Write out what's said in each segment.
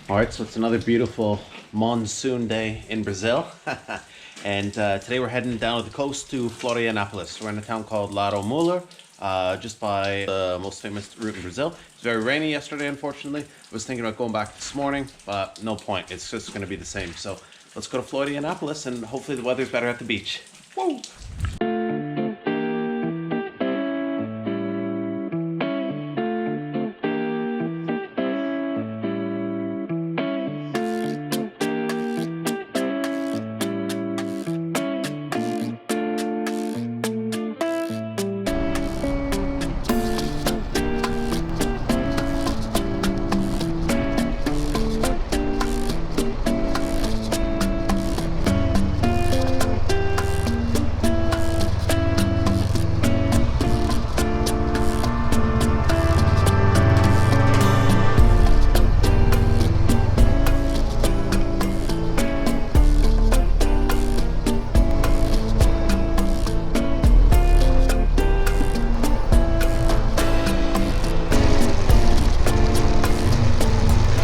All right, so it's another beautiful monsoon day in Brazil. And today we're heading down to the coast to Florianopolis. We're in a town called Lado Muller, just by the most famous route in Brazil. It's very rainy yesterday, unfortunately. I was thinking about going back this morning, but no point. It's just going to be the same. So let's go to Florianopolis and hopefully the weather's better at the beach. Woo!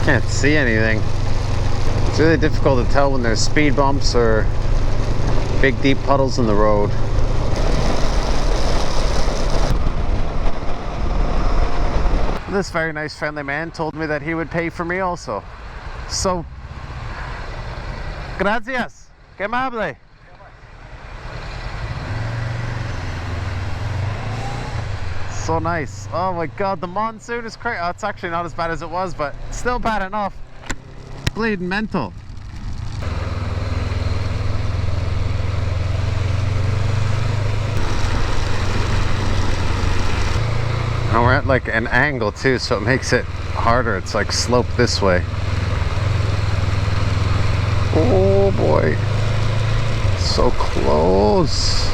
Can't see anything. It's really difficult to tell when there's speed bumps or big deep puddles in the road. This very nice friendly man told me that he would pay for me also. So, gracias. Que amable. So nice. Oh my god, the monsoon is crazy. Oh, it's actually not as bad as it was, but still bad enough. Bleeding mental. And we're at like an angle too, so it makes it harder. It's like sloped this way. Oh boy. So close.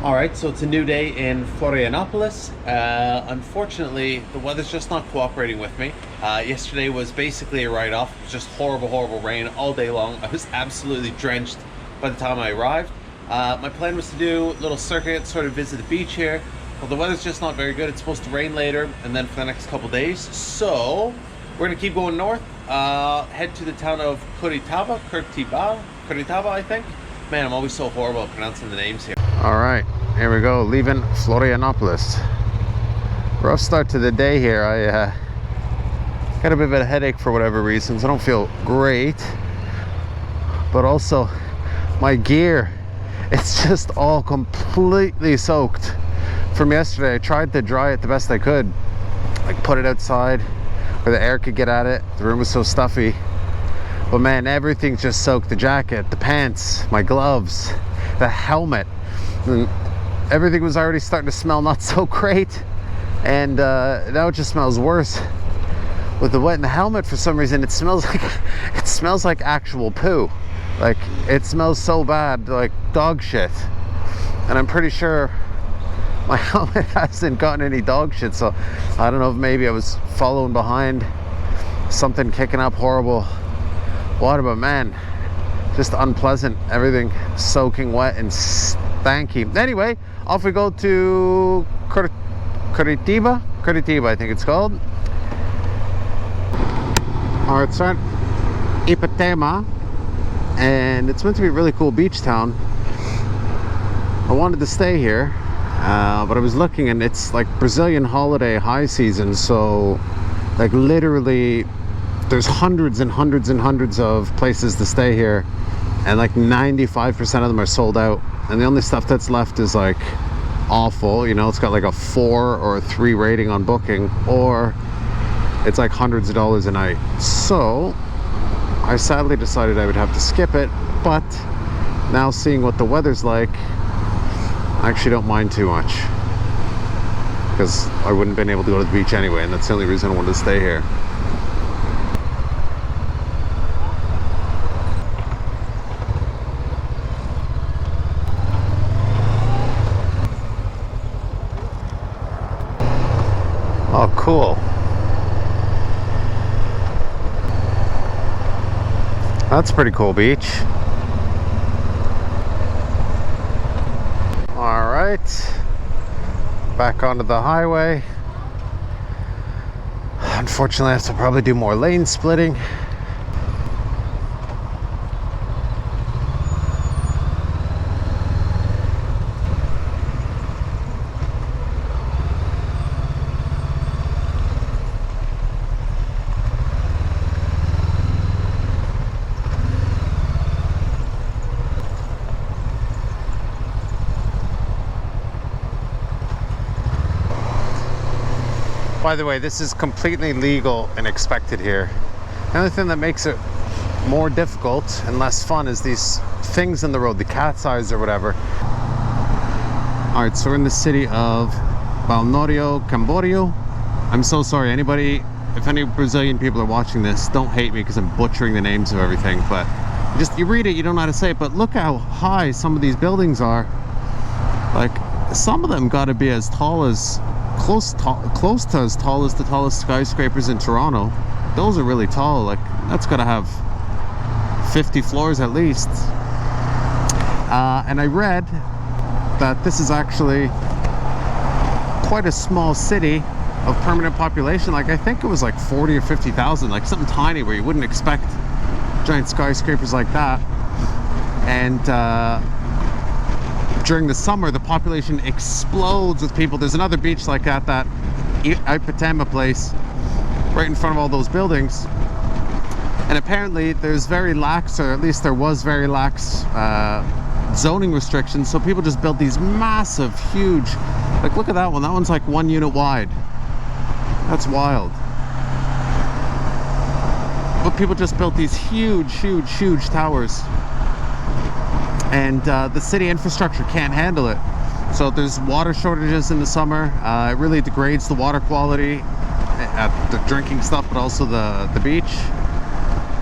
Alright, so it's a new day in Florianopolis. Unfortunately, the weather's just not cooperating with me. Yesterday was basically a write-off. It was just horrible rain all day long. I was absolutely drenched by the time I arrived. My plan was to do a little circuit, sort of visit the beach here. Well, the weather's just not very good. It's supposed to rain later and then for the next couple days. So we're gonna keep going north, head to the town of Curitiba, I think. Man, I'm always so horrible at pronouncing the names here. All right, here we go, leaving Florianopolis. Rough start to the day here. I got a bit of a headache for whatever reasons. I don't feel great, but also my gear, it's just all completely soaked from yesterday. I tried to dry it the best I could, like put it outside where the air could get at it. The room was so stuffy, but man, everything's just soaked. The jacket, the pants, my gloves, the helmet, and everything was already starting to smell not so great, and now it just smells worse with the wet in the helmet. For some reason it smells like actual poo. Like, it smells so bad, like dog shit, and I'm pretty sure my helmet hasn't gotten any dog shit, so I don't know if maybe I was following behind something kicking up horrible water, but man, just unpleasant. Everything soaking wet and stanky. Anyway, off we go to Curitiba, I think it's called. Alright, so Itapema, and it's meant to be a really cool beach town. I wanted to stay here, but I was looking and it's like Brazilian holiday high season, so like literally there's hundreds and hundreds and hundreds of places to stay here, and like 95% of them are sold out, and the only stuff that's left is like awful, you know, it's got like a 4 or a 3 rating on Booking, or it's like hundreds of dollars a night. So I sadly decided I would have to skip it, but now seeing what the weather's like, I actually don't mind too much, because I wouldn't have been able to go to the beach anyway, and that's the only reason I wanted to stay here. Oh, cool. That's a pretty cool beach. All right, back onto the highway. Unfortunately, I have to probably do more lane splitting. By the way, this is completely legal and expected here. The only thing that makes it more difficult and less fun is these things in the road, the cat's eyes or whatever. All right, so we're in the city of Balneario Camboriu. I'm so sorry, if any Brazilian people are watching this, don't hate me because I'm butchering the names of everything, but you read it, you don't know how to say it, but look how high some of these buildings are. Like, some of them gotta be as tall as close to as tall as the tallest skyscrapers in Toronto. Those are really tall. Like, that's gotta have 50 floors at least. And I read that this is actually quite a small city of permanent population. Like, I think it was like 40 or 50,000, like something tiny where you wouldn't expect giant skyscrapers like that. And during the summer, the population explodes with people. There's another beach like that Itapema place, right in front of all those buildings. And apparently there's very lax, or at least there was very lax zoning restrictions. So people just built these massive, huge, like look at that one. That one's like 1 unit wide. That's wild. But people just built these huge, huge, huge towers. And the city infrastructure can't handle it. So there's water shortages in the summer. It really degrades the water quality at the drinking stuff, but also the beach.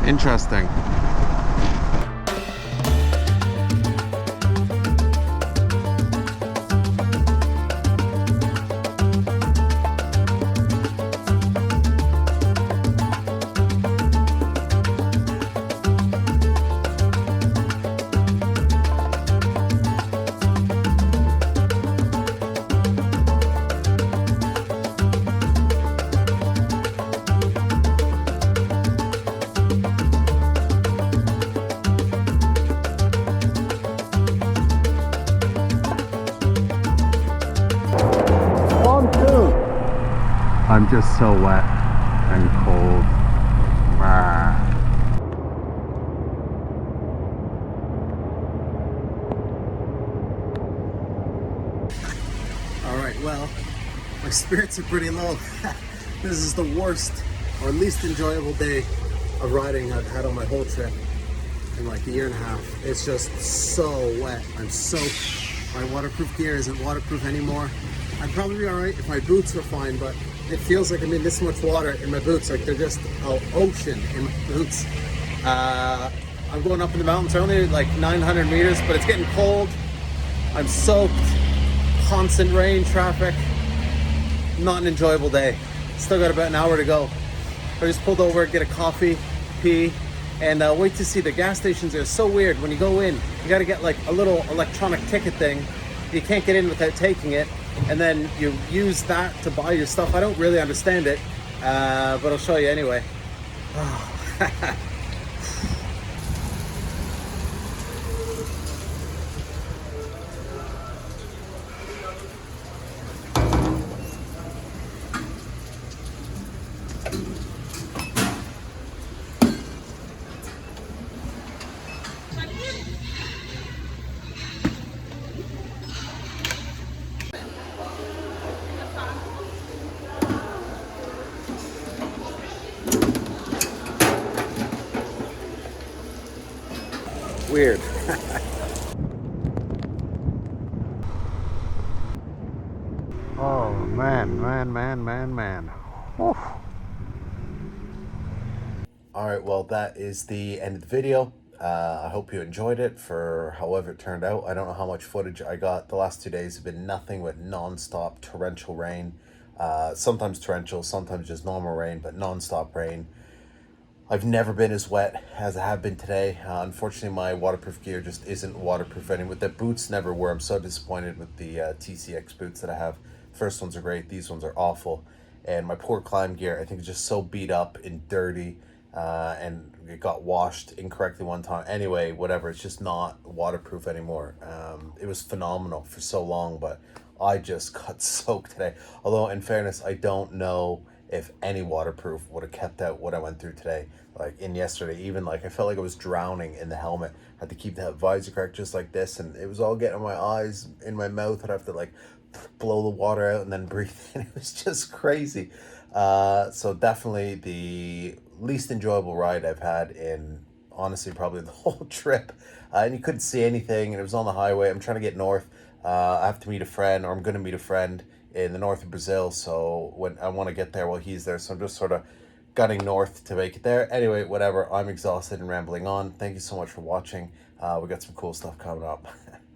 Interesting. Monsoon. I'm just so wet and cold. Alright, well, my spirits are pretty low. This is the worst or least enjoyable day of riding I've had on my whole trip in like a year and a half. It's just so wet. I'm soaked. My waterproof gear isn't waterproof anymore. I'd probably be alright if my boots were fine, but it feels like I'm in this much water in my boots, like they're just an ocean in my boots. I'm going up in the mountains, they're only like 900 meters, but it's getting cold. I'm soaked, constant rain, traffic. Not an enjoyable day. Still got about an hour to go. I just pulled over, get a coffee, pee, and wait to see the gas stations. Are so weird. When you go in, you got to get like a little electronic ticket thing. You can't get in without taking it, and then you use that to buy your stuff. I don't really understand it, but I'll show you anyway. Weird. Oh man, man. Whew. All right, well, that is the end of the video. I hope you enjoyed it for however it turned out. I don't know how much footage I got. The last 2 days have been nothing but non-stop torrential rain. Sometimes torrential, sometimes just normal rain, but non-stop rain. I've never been as wet as I have been today. Unfortunately, my waterproof gear just isn't waterproof anymore. The boots never were. I'm so disappointed with the TCX boots that I have. First ones are great. These ones are awful. And my poor climb gear, I think, is just so beat up and dirty. And it got washed incorrectly one time. Anyway, whatever. It's just not waterproof anymore. It was phenomenal for so long, but I just got soaked today. Although, in fairness, I don't know if any waterproof would have kept out what I went through today. Like in yesterday, even like I felt like I was drowning in the helmet. I had to keep that visor correct just like this, and it was all getting in my eyes, in my mouth. I'd have to like blow the water out and then breathe in. It was just crazy. So definitely the least enjoyable ride I've had in honestly probably the whole trip. And you couldn't see anything, and it was on the highway. I'm trying to get north. I have to meet a friend, or I'm going to meet a friend in the north of Brazil. So when I want to get there while he's there, so I'm just sort of gunning north to make it there. Anyway, whatever. I'm exhausted and rambling on. Thank you so much for watching. We got some cool stuff coming up.